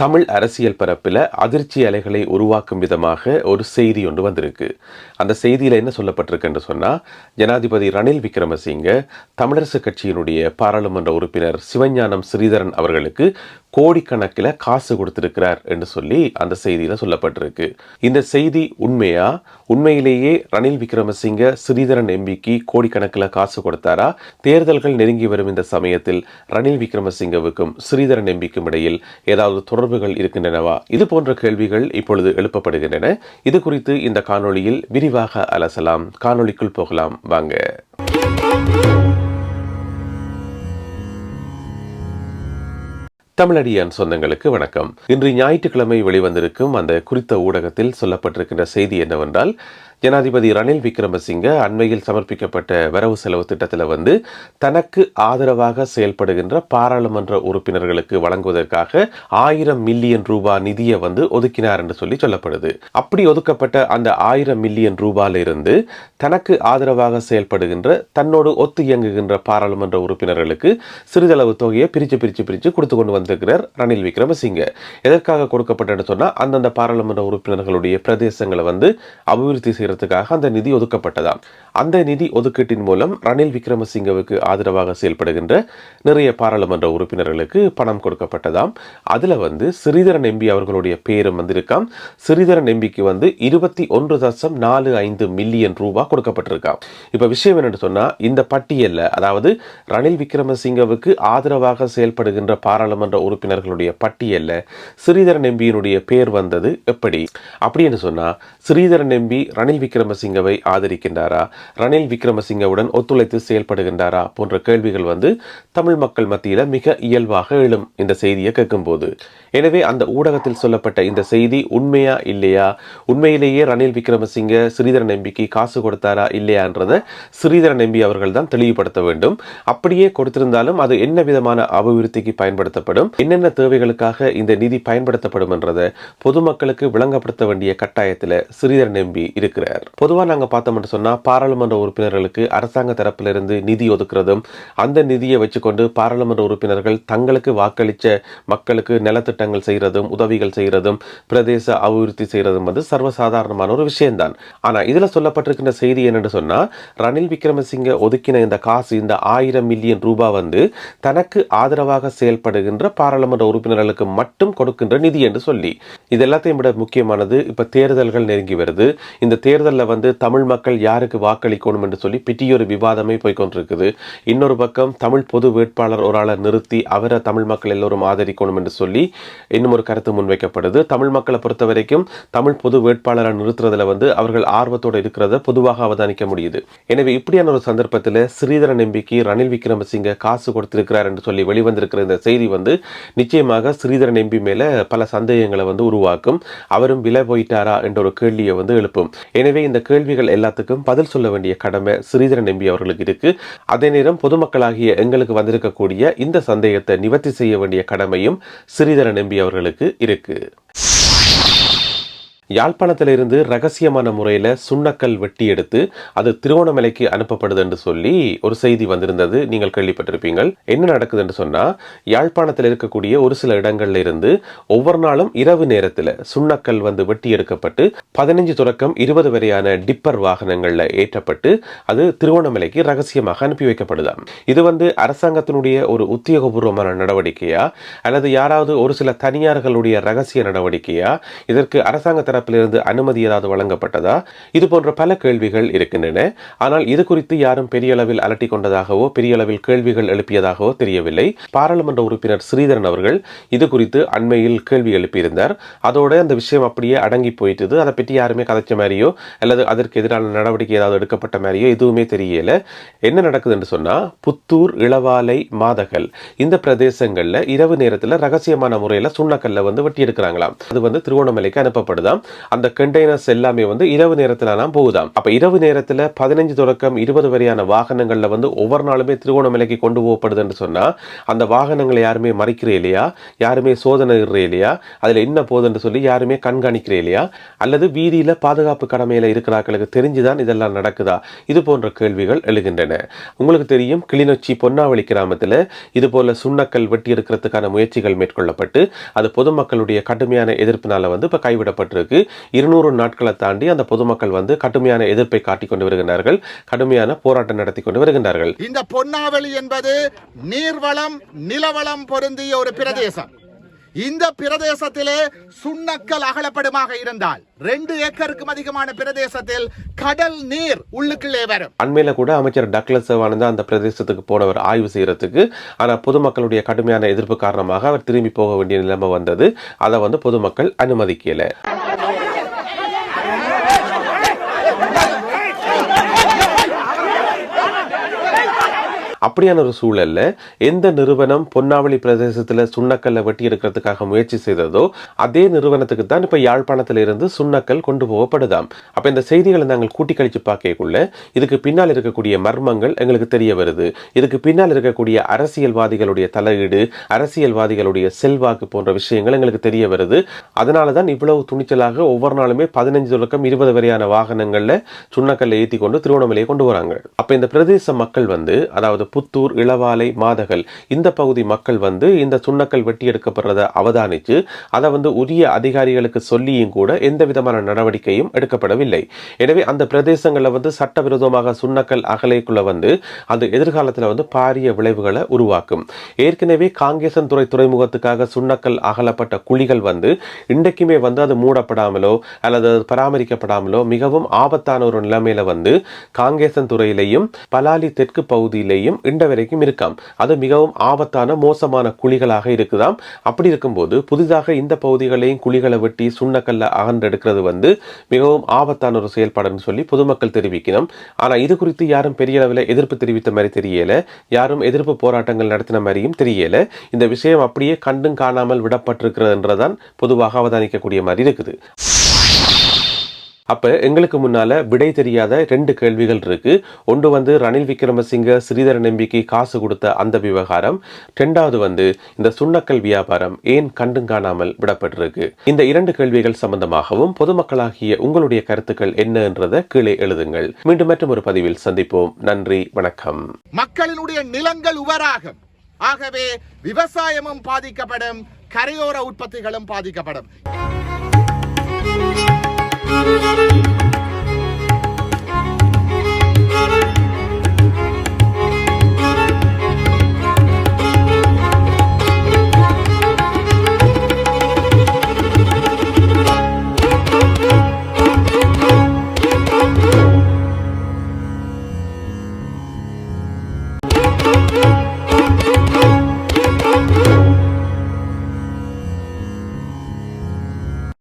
தமிழ் அரசியல் பரப்பில் அதிர்ச்சி அலைகளை உருவாக்கும் விதமாக ஒரு செய்தி ஒன்று வந்திருக்கு. அந்த செய்தியில் என்ன சொல்லப்பட்டிருக்கு என்று சொன்னால், ஜனாதிபதி ரணில் விக்ரமசிங்க தமிழரசு கட்சியினுடைய பாராளுமன்ற உறுப்பினர் சிவஞானம் ஸ்ரீதரன் அவர்களுக்கு கோடிக்கணக்கில் காசு கொடுத்திருக்கிறார் என்று சொல்லி அந்த செய்தியில் சொல்லப்பட்டிருக்கு. இந்த செய்தி உண்மையா? உண்மையிலேயே ரணில் விக்ரமசிங்க ஸ்ரீதரன் எம்பிக்கு கோடிக்கணக்கில் காசு கொடுத்தாரா? தேர்தல்கள் நெருங்கி வரும் இந்த சமயத்தில் ரணில் விக்ரமசிங்கவுக்கும் ஸ்ரீதரன் எம்பிக்கும் இடையில் ஏதாவது தொடர்புகள் இருக்கின்றனவா? இது போன்ற கேள்விகள் இப்பொழுது எழுப்பப்படுகின்றன. இது குறித்து இந்த காணொளியில் விரிவாக அலசலாம். காணொளிக்குள் போகலாம் வாங்க. தமிழடியான் சொந்தங்களுக்கு வணக்கம். இன்று ஞாயிற்றுக்கிழமை வெளிவந்திருக்கும் அந்த குறித்த ஊடகத்தில் சொல்லப்பட்டிருக்கின்ற செய்தி என்னவென்றால், ஜனாதிபதி ரணில் விக்ரமசிங்க அண்மையில் சமர்ப்பிக்கப்பட்ட வரவு செலவு திட்டத்தில் தனக்கு ஆதரவாக செயல்படுகின்ற பாராளுமன்ற உறுப்பினர்களுக்கு வழங்குவதற்காக 1000 மில்லியன் ரூபாய் நிதியை ஒதுக்கினார் என்று சொல்லப்படுது. அப்படி ஒதுக்கப்பட்ட அந்த 1000 மில்லியன் ரூபாயிலிருந்து தனக்கு ஆதரவாக செயல்படுகின்ற தன்னோடு ஒத்து இயங்குகின்ற பாராளுமன்ற உறுப்பினர்களுக்கு சிறிதளவு தொகையை பிரிச்சு கொடுத்து கொண்டு வந்திருக்கிறார் ரணில் விக்ரமசிங்க. எதற்காக கொடுக்கப்பட்டன்னு சொன்னா, அந்தந்த பாராளுமன்ற உறுப்பினர்களுடைய பிரதேசங்களை அபிவிருத்தி செய்யறதுக்காக அந்த நிதி ஒதுக்கப்பட்டதாம். அந்த நிதி ஒதுக்கீட்டின் மூலம் ரணில் விக்ரமசிங்கவுக்கு ஆதரவாக செயல்படுகின்ற நிறைய பாராளுமன்ற உறுப்பினர்களுக்கு பணம் கொடுக்கப்பட்டதாம். அதுல ஸ்ரீதரன் எம்பி அவர்களுடைய பேரும் வந்திருக்காம். ஸ்ரீதரன் எம்பிக்கு 21.45 மில்லியன் ரூபாய் கொடுக்கப்பட்டிருக்காம். இப்ப விஷயம் என்னன்னு சொன்னா, இந்த பட்டியல்ல, அதாவது ரணில் விக்ரமசிங்கவுக்கு ஆதரவாக செயல்படுகின்ற பாராளுமன்ற உறுப்பினர்களுடைய பட்டியல்ல ஸ்ரீதரன் எம்பியினுடைய பேர் வந்தது எப்படி? அப்படின்னு சொன்னா, ஸ்ரீதரன் எம்பி ரணில் விக்ரமசிங்கவை ஆதரிக்கின்றாரா, ரணில் விக்ரமசிங்கவுடன் ஒத்துழைத்து செயல்படுகின்றாரா போன்ற கேள்விகள் தமிழ் மக்கள் மத்தியில மிக இயல்பாக எழும் இந்த செய்தியை கேட்கும் போது. எனவே அந்த ஊடகத்தில் சொல்லப்பட்ட இந்த செய்தி உண்மையா இல்லையா, உண்மையிலேயே ரணில் விக்ரமசிங்க ஸ்ரீதரன் எம்பிக்கு காசு கொடுத்தாரா இல்லையான்றதை ஸ்ரீதரன் எம்பி அவர்கள் தான் தெளிவுபடுத்த வேண்டும். அப்படியே கொடுத்திருந்தாலும் அது என்ன விதமான அபிவிருத்திக்கு பயன்படுத்தப்படும், என்னென்ன தேவைகளுக்காக இந்த நிதி பயன்படுத்தப்படும் என்றதை பொதுமக்களுக்கு விளங்கப்படுத்த வேண்டிய கட்டாயத்தில் ஸ்ரீதரன் எம்பி இருக்கிறார். பொதுவாக நாங்க பார்த்தோம்னு சொன்னா, பாராளுமன்ற உறுப்பினர்களுக்கு அரசாங்க தரப்பிலிருந்து நிதி ஒதுக்குறதும், அந்த நிதியை வச்சுக்கொண்டு பாராளுமன்ற உறுப்பினர்கள் தங்களுக்கு வாக்களிச்ச மக்களுக்கு நலத்திட்டங்கள் செய்யறதும், உதவிகள் செய்யறதும், பிரதேச அபிவிருத்தி செய்யறதும் சர்வசாதாரணமான ஒரு விஷயம்தான். ஆனா இதுல சொல்லப்பட்டிருக்கின்ற செய்தி என்னன்னு சொன்னா, ரணில் விக்ரமசிங்க ஒதுக்கின இந்த காசு, இந்த 1000 மில்லியன் ரூபாய் தனக்கு ஆதரவாக செயல்படுகின்ற பாராளுமன்ற உறுப்பினர்களுக்கு மட்டும் கொடுக்கின்ற நிதி என்று சொல்லி. இது எல்லாத்தையும் விட முக்கியமானது, இப்ப தேர்தல்கள் நெருங்கி வருது. இந்த தேர்தலில் தமிழ் மக்கள் யாருக்கு வாக்களிக்கணும் என்று சொல்லி பிட்டியொரு விவாதமே போய்கொண்டிருக்குது. இன்னொரு பக்கம் தமிழ் பொது வேட்பாளர் ஒரு ஆளை நிறுத்தி அவரை தமிழ் மக்கள் எல்லோரும் ஆதரிக்கணும் என்று சொல்லி இன்னும் ஒரு கருத்து முன்வைக்கப்படுது. தமிழ் மக்களை பொறுத்த வரைக்கும் தமிழ் பொது வேட்பாளரை நிறுத்துறதுல அவர்கள் ஆர்வத்தோடு இருக்கிறத பொதுவாக அவதானிக்க முடியுது. எனவே இப்படியான ஒரு சந்தர்ப்பத்தில் ஸ்ரீதரன் எம்பிக்கு ரணில் விக்ரமசிங்க காசு கொடுத்திருக்கிறார் என்று சொல்லி வெளிவந்திருக்கிற இந்த செய்தி நிச்சயமாக ஸ்ரீதரன் எம்பி மேல பல சந்தேகங்களை உருவாக்கும். அவரும் விலை போயிட்டாரா என்ற ஒரு கேள்வியை எழுப்பும். எனவே இந்த கேள்விகள் எல்லாத்துக்கும் பதில் சொல்ல வேண்டிய கடமை ஸ்ரீதரன் எம்பி அவர்களுக்கு இருக்கு. அதே நேரம் பொதுமக்களாகிய எங்களுக்கு வந்திருக்கக்கூடிய இந்த சந்தேகத்தை நிவர்த்தி செய்ய வேண்டிய கடமையும் ஸ்ரீதரன் எம்பி அவர்களுக்கு இருக்கு. யாழ்ப்பாணத்திலிருந்து ரகசியமான முறையில் சுண்ணக்கல் வெட்டி எடுத்து அது திருவோணமலைக்கு அனுப்பப்படுது என்று சொல்லி ஒரு செய்தி வந்திருந்தது. நீங்கள் கேள்விப்பட்டிருப்பீங்கள். என்ன நடக்குது என்று சொன்னா, யாழ்ப்பாணத்தில் இருக்கக்கூடிய ஒரு சில இடங்கள்ல இருந்து ஒவ்வொரு நாளும் இரவு நேரத்தில் சுண்ணக்கல் வெட்டி எடுக்கப்பட்டு 15 தொடக்கம் 20 வரையான டிப்பர் வாகனங்கள்ல ஏற்றப்பட்டு அது திருவோணமலைக்கு ரகசியமாக அனுப்பி வைக்கப்படுதாம். இது அரசாங்கத்தினுடைய ஒரு உத்தியோகபூர்வமான நடவடிக்கையா, அல்லது யாராவது ஒரு சில தனியார்களுடைய ரகசிய நடவடிக்கையா, இதற்கு அரசாங்க இருந்து அனுமதி ஏதாவது வழங்கப்பட்டதா? இது போன்ற பல கேள்விகள் இருக்கின்றன. ஆனால் இது குறித்து யாரும் பெரிய அளவில் அலட்டிக் கொண்டதாகவோ பெரிய அளவில் கேள்விகள் எழுப்பியதாகவோ தெரியவில்லை. பாராளுமன்ற உறுப்பினர் ஸ்ரீதரன் அவர்கள் இது குறித்து அண்மையில் கேள்வி எழுப்பியிருந்தார். அதோட அந்த விஷயம் அப்படியே அடங்கி போயிட்டது. அதை பற்றி யாருமே கதைச்ச மாதிரியோ அல்லது அதற்கு எதிரான நடவடிக்கை ஏதாவது எடுக்கப்பட்ட மாதிரியோ எதுவுமே தெரியல. என்ன நடக்குது என்று சொன்னா, புத்தூர், இளவாலை, மாதகல் இந்த பிரதேசங்கள்ல இரவு நேரத்தில் ரகசியமான முறையில் சுண்ணக்கல்ல வெட்டி எடுக்கிறாங்களாம். அது திருவோணமலைக்கு அனுப்பப்படுதாம். அந்த கண்டெய்னர்ஸ் எல்லாமே வந்து இரவு நேரத்துல தான் போகுதாம். அப்ப இரவு நேரத்துல 15 தொடக்கம் 20 வரையான வாகனங்கள்ல வந்து ஒவ்வொரு நாளுமே திருகோணமலைக்கு கொண்டு போகப்படுது என்று சொன்னா அந்த வாகனங்களை யாருமே மறைக்கிறே இல்லையா, யாருமே சோதனை இல்லையா, அதுல என்ன போகுதுன்னு சொல்லி யாருமே கண்காணிக்கிறே இல்லையா, அல்லது வீதியில பாதுகாப்பு கடமையில இருக்கிறார்களுக்கு தெரிஞ்சுதான் இதெல்லாம் நடக்குதா? இது போன்ற கேள்விகள் எழுகின்றன. உங்களுக்கு தெரியும், கிளிநொச்சி பொன்னாவளி கிராமத்தில் இது போல சுண்ணக்கல் வெட்டி எடுக்கிறதுக்கான முயற்சிகள் மேற்கொள்ளப்பட்டு அது பொதுமக்களுடைய கடுமையான எதிர்ப்பினால வந்து இப்ப கைவிடப்பட்டிருக்கு. 200 நாட்களை தாண்டி அந்த பொதுமக்கள் வந்து கடுமையான எதிர்ப்பை காட்டிக் கொண்டு வருகின்றார்கள், கடுமையான போராட்டம் நடத்தி கொண்டு வருகின்றார்கள். இந்த பொன்னாவளி என்பது நீர்வளம் நிலவளம் பொருந்திய ஒரு பிரதேசம். இந்த பிரதேசத்திலே சுண்ணக்கல் அகலப்படுமாக இருந்தால் 2 ஏக்கருக்கும் அதிகமான பிரதேசத்தில் கடல் நீர் உள்ளுக்குள்ளே வரும். அண்மையில கூட அமைச்சர் டக்ளஸ் சேவானந்தா அந்த பிரதேசத்துக்கு போனவர் ஆய்வு செய்யறதுக்கு. ஆனா பொதுமக்களுடைய கடுமையான எதிர்ப்பு காரணமாக அவர் திரும்பி போக வேண்டிய நிலைமை வந்தது. அதை வந்து பொதுமக்கள் அனுமதிக்கல. அப்படியான ஒரு சூழல்ல எந்த நிறுவனம் பொன்னாவளி பிரதேசத்துல சுண்ணக்கல்லை வெட்டி எடுக்கிறதுக்காக முயற்சி செய்ததோ அதே நிறுவனத்துக்கு தான் இப்ப யாழ்ப்பாணத்திலிருந்து சுண்ணக்கல் கொண்டு போகப்படுதாம். அப்ப இந்த செய்திகளை நாங்கள் கூட்டி கழிச்சு பார்க்கக்குள்ள இதுக்கு பின்னால் இருக்கக்கூடிய மர்மங்கள் எங்களுக்கு தெரிய வருது. இதுக்கு பின்னால் இருக்கக்கூடிய அரசியல்வாதிகளுடைய தலையீடு, அரசியல்வாதிகளுடைய செல்வாக்கு போன்ற விஷயங்கள் எங்களுக்கு தெரிய வருது. அதனாலதான் இவ்வளவு துணிச்சலாக ஒவ்வொரு நாளுமே 15 தொடக்கம் 20 வரையான வாகனங்கள்ல சுண்ணக்கல்லை ஏற்றி கொண்டு திருவண்ணாமலையை கொண்டு வராங்க. அப்ப இந்த பிரதேச மக்கள் வந்து, அதாவது புத்தூர், இளவாலை, மாதகல் இந்த பகுதி மக்கள் வந்து இந்த சுண்ணக்கல் வெட்டி எடுக்கப்படுறதை அவதானிச்சு அதை வந்து உரிய அதிகாரிகளுக்கு சொல்லியும் கூட எந்த விதமான நடவடிக்கையும் எடுக்கப்படவில்லை. எனவே அந்த பிரதேசங்களில் வந்து சட்டவிரோதமாக சுண்ணக்கல் அகலைக்குள்ள வந்து அது எதிர்காலத்தில் வந்து பாரிய விளைவுகளை உருவாக்கும். ஏற்கனவே காங்கேசன்துறை துறைமுகத்துக்காக சுண்ணக்கல் அகலப்பட்ட குழிகள் வந்து இன்றைக்குமே வந்து அது மூடப்படாமலோ அல்லது பராமரிக்கப்படாமலோ மிகவும் ஆபத்தான ஒரு நிலைமையில வந்து காங்கேசன்துறையிலையும் பலாலி தெற்கு பகுதியிலையும் இண்ட வரைக்கும் இருக்காம். அது மிகவும் ஆபத்தான மோசமான குழிகளாக இருக்குதாம். அப்படி இருக்கும்போது புதிதாக இந்த பகுதிகளையும் குழிகளை வெட்டி சுண்ணக்கல்ல அகன்றெடுக்கிறது வந்து மிகவும் ஆபத்தான ஒரு செயல்பாடுன்னு சொல்லி பொதுமக்கள் தெரிவிக்கணும். ஆனா இது குறித்து யாரும் பெரிய அளவில் எதிர்ப்பு தெரிவித்த மாதிரி தெரியல, யாரும் எதிர்ப்பு போராட்டங்கள் நடத்தின மாதிரியும் தெரியல. இந்த விஷயம் அப்படியே கண்டும் காணாமல் விடப்பட்டிருக்கிறதுன்றதான் பொதுவாக அவதானிக்கக்கூடிய மாதிரி இருக்குது. அப்ப எங்களுக்கு முன்னால விடை தெரியாத 2 கேள்விகள் இருக்கு. ஒன்று வந்து ரணில் விக்ரமசிங்க ஸ்ரீதரன் எம்பிக்கு காசு கொடுத்த அந்த விவகாரம், 2வது வந்து இந்த சுண்ணக்கல் வியாபாரம் ஏன் கண்டும் காணாமல் விடப்பட்டிருக்கு. இந்த 2 கேள்விகள் சம்பந்தமாகவும் பொதுமக்களாகிய உங்களுடைய கருத்துக்கள் என்ன என்றதை கீழே எழுதுங்கள். மீண்டும் மற்றும் ஒரு பதிவில் சந்திப்போம். நன்றி, வணக்கம். மக்களினுடைய நிலங்கள் உவராகும். ஆகவே விவசாயமும் பாதிக்கப்படும், கரையோர உற்பத்திகளும் பாதிக்கப்படும். Thank you.